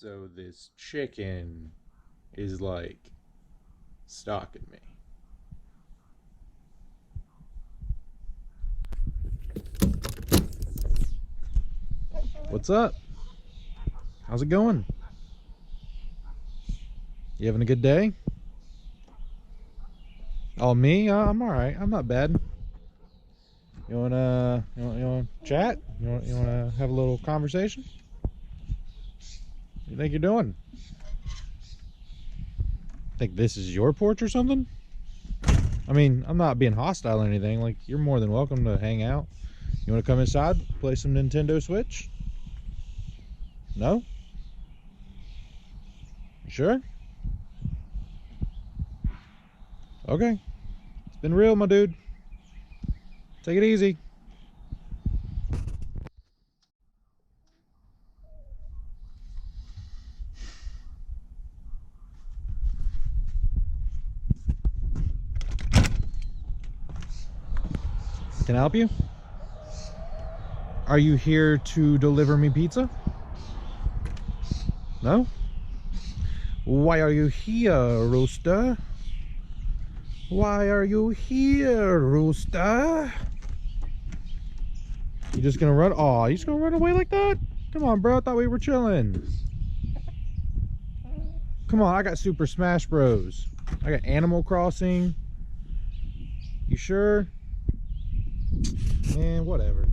So this chicken is like stalking me. What's up? How's it going? You having a good day? Oh, me? I'm all right. I'm not bad. You wanna chat? You wanna have a little conversation? What you think you're doing? Think this is your porch or something? I mean, I'm not being hostile or anything. Like, you're more than welcome to hang out. You wanna come inside, play some Nintendo Switch? No? You sure? Okay. It's been real, my dude. Take it easy. Can I help you? Are you here to deliver me pizza? No? Why are you here, rooster? Why are you here, rooster? You just gonna run? Aw, you just gonna run away like that? Come on, bro. I thought we were chilling. Come on, I got Super Smash Bros. I got Animal Crossing. You sure? Man, whatever.